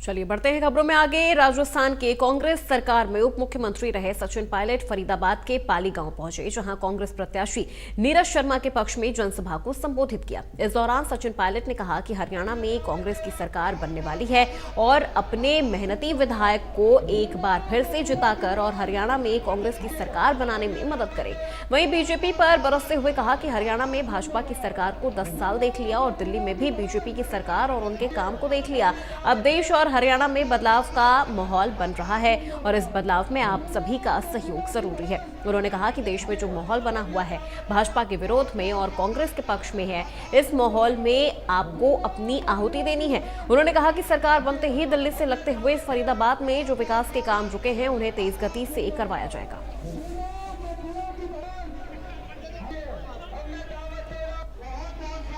चलिए बढ़ते हैं खबरों में आगे। राजस्थान के कांग्रेस सरकार में उप मुख्यमंत्री रहे सचिन पायलट फरीदाबाद के पाली गांव पहुंचे, जहां कांग्रेस प्रत्याशी नीरज शर्मा के पक्ष में जनसभा को संबोधित किया। इस दौरान सचिन पायलट ने कहा कि हरियाणा में कांग्रेस की सरकार बनने वाली है और अपने मेहनती विधायक को एक बार फिर से जिताकर और हरियाणा में कांग्रेस की सरकार बनाने में मदद करें। वहीं बीजेपी पर बरसते हुए कहा कि हरियाणा में भाजपा की सरकार को 10 साल देख लिया और दिल्ली में भी बीजेपी की सरकार और उनके काम को देख लिया। अब देश और हरियाणा में बदलाव का माहौल बन रहा है और इस बदलाव में आप सभी का सहयोग जरूरी है। उन्होंने कहा कि देश में जो माहौल बना हुआ है भाजपा के विरोध में और कांग्रेस के पक्ष में है, इस माहौल में आपको अपनी आहुति देनी है। उन्होंने कहा कि सरकार बनते ही दिल्ली से लगते हुए फरीदाबाद में जो विकास के काम रुके हैं उन्हें तेज गति से करवाया जाएगा।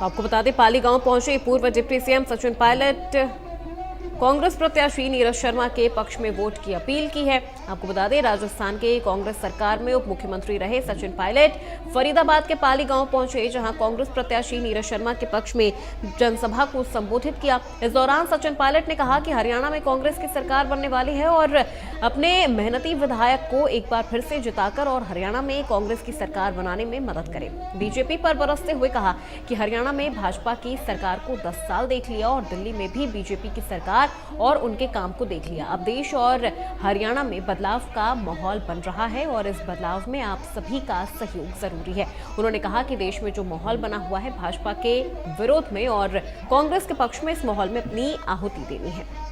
आपको बता दें, पाली गांव पहुंचे पूर्व डिप्टी सीएम सचिन पायलट कांग्रेस प्रत्याशी नीरज शर्मा के पक्ष में वोट की अपील की है। आपको बता दें, राजस्थान के कांग्रेस सरकार में उप मुख्यमंत्री रहे सचिन पायलट फरीदाबाद के पाली गांव पहुंचे, जहां कांग्रेस प्रत्याशी नीरज शर्मा के पक्ष में जनसभा को संबोधित किया। इस दौरान सचिन पायलट ने कहा कि हरियाणा में कांग्रेस की सरकार बनने वाली है और अपने मेहनती विधायक को एक बार फिर से जिताकर और हरियाणा में कांग्रेस की सरकार बनाने में मदद करें। बीजेपी पर बरसते हुए कहा कि हरियाणा में भाजपा की सरकार को 10 साल देख लिया और दिल्ली में भी बीजेपी की सरकार और उनके काम को देख लिया। अब देश और हरियाणा में बदलाव का माहौल बन रहा है और इस बदलाव में आप सभी का सहयोग जरूरी है। उन्होंने कहा कि देश में जो माहौल बना हुआ है भाजपा के विरोध में और कांग्रेस के पक्ष में, इस माहौल में अपनी आहुति देनी है।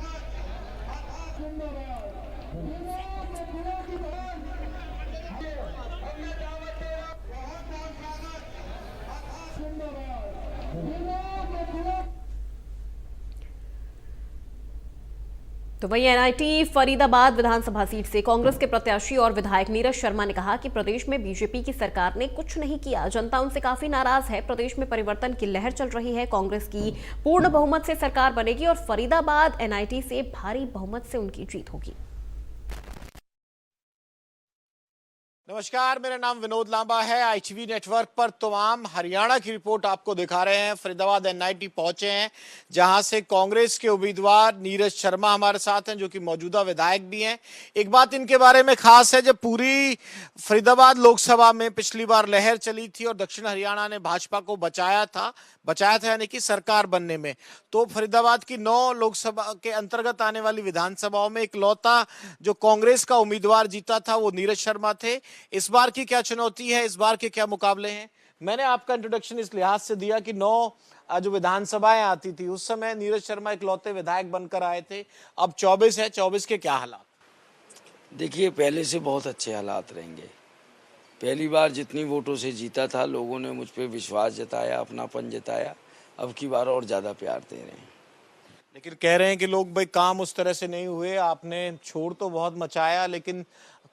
तो वहीं एनआईटी फरीदाबाद विधानसभा सीट से कांग्रेस के प्रत्याशी और विधायक नीरज शर्मा ने कहा कि प्रदेश में बीजेपी की सरकार ने कुछ नहीं किया, जनता उनसे काफी नाराज है। प्रदेश में परिवर्तन की लहर चल रही है, कांग्रेस की पूर्ण बहुमत से सरकार बनेगी और फरीदाबाद एनआईटी से भारी बहुमत से उनकी जीत होगी। नमस्कार, मेरा नाम विनोद लांबा है। आईटीवी नेटवर्क पर तमाम हरियाणा की रिपोर्ट आपको दिखा रहे हैं। फरीदाबाद एनआईटी पहुंचे हैं, जहां से कांग्रेस के उम्मीदवार नीरज शर्मा हमारे साथ हैं, जो कि मौजूदा विधायक भी हैं। एक बात इनके बारे में खास है, जब पूरी फरीदाबाद लोकसभा में पिछली बार लहर चली थी और दक्षिण हरियाणा ने भाजपा को बचाया था यानी कि सरकार बनने में, तो फरीदाबाद की 9 लोकसभा के अंतर्गत आने वाली विधानसभाओं में इकलौता जो कांग्रेस का उम्मीदवार जीता था वो नीरज शर्मा थे। इस बार की क्या चुनौती है, इस बार के क्या मुकाबले हैं? मैंने आपका इंट्रोडक्शन इस लिहाज से दिया कि 9 जो विधानसभाएं आती थी उस समय नीरज शर्मा इकलौते विधायक बनकर आए थे। अब 24 है, 24 के क्या हालात? देखिए, पहले से बहुत अच्छे हालात रहेंगे। पहली बार जितनी वोटों से जीता था, लोगों ने मुझ पर विश्वास जताया, अपनापन जताया। अब की बार और ज्यादा प्यार दे रहे हैं। लेकिन कह रहे हैं कि लोग भाई काम उस तरह से नहीं हुए, आपने छोड़ तो बहुत मचाया लेकिन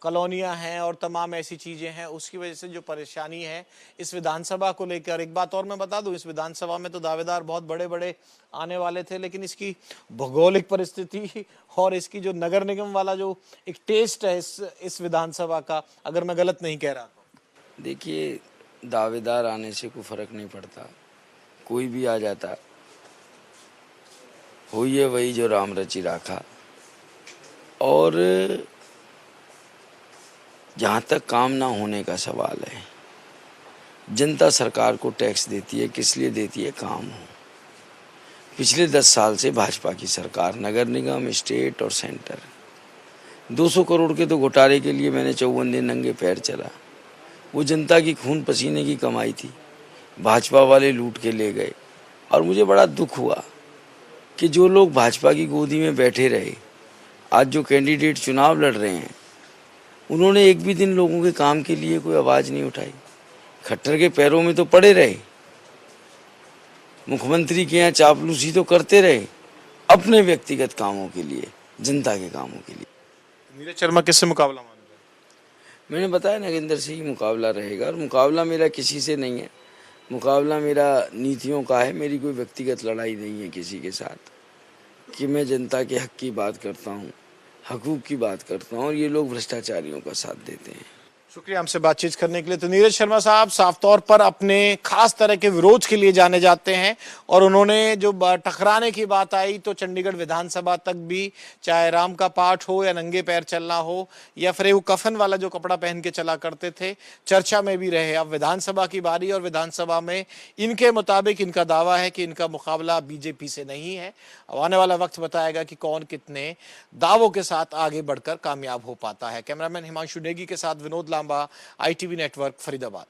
कॉलोनियां हैं और तमाम ऐसी चीजें हैं, उसकी वजह से जो परेशानी है इस विधानसभा को लेकर। एक बात और मैं बता दूं, इस विधानसभा में तो दावेदार बहुत बड़े बड़े आने वाले थे, लेकिन इसकी भौगोलिक परिस्थिति और इसकी जो नगर निगम वाला जो एक टेस्ट है इस विधानसभा का, अगर मैं गलत नहीं कह रहा तो। देखिए, दावेदार आने से कोई फर्क नहीं पड़ता, कोई भी आ जाता। हुई है वही जो राम रचि राखा। और जहाँ तक काम ना होने का सवाल है, जनता सरकार को टैक्स देती है, किस लिए देती है? काम हो। पिछले 10 साल से भाजपा की सरकार, नगर निगम, स्टेट और सेंटर, 200 करोड़ के तो घोटाले के लिए मैंने 54 दिन नंगे पैर चला। वो जनता की खून पसीने की कमाई थी, भाजपा वाले लूट के ले गए। और मुझे बड़ा दुख हुआ कि जो लोग भाजपा की गोदी में बैठे रहे, आज जो कैंडिडेट चुनाव लड़ रहे हैं, उन्होंने एक भी दिन लोगों के काम के लिए कोई आवाज़ नहीं उठाई। खट्टर के पैरों में तो पड़े रहे, मुख्यमंत्री के यहाँ चापलूसी तो करते रहे, अपने व्यक्तिगत कामों के लिए, जनता के कामों के लिए। नीरज शर्मा किससे मुकाबला मान रहे हैं? मैंने बताया नागेंद्र से ही मुकाबला रहेगा। और मुकाबला मेरा किसी से नहीं है, मुकाबला मेरा नीतियों का है। मेरी कोई व्यक्तिगत लड़ाई नहीं है किसी के साथ, कि मैं जनता के हक की बात करता हूँ, हकूक़ की बात करता हूँ और ये लोग भ्रष्टाचारियों का साथ देते हैं। शुक्रिया हमसे बातचीत करने के लिए। तो नीरज शर्मा साहब साफ तौर पर अपने खास तरह के विरोध के लिए जाने जाते हैं और उन्होंने जो टकराने की बात आई तो चंडीगढ़ विधानसभा तक भी, चाहे राम का पाठ हो या नंगे पैर चलना हो या फिर वो कफन वाला जो कपड़ा पहन के चला करते थे, चर्चा में भी रहे। अब विधानसभा की बारी और विधानसभा में इनके मुताबिक इनका दावा है कि इनका मुकाबला बीजेपी से नहीं है। अब आने वाला वक्त बताएगा कि कौन कितने दावों के साथ आगे बढ़कर कामयाब हो पाता है। कैमरामैन हिमांशु नेगी के साथ विनोद लांबा, ITV नेटवर्क, फरीदाबाद।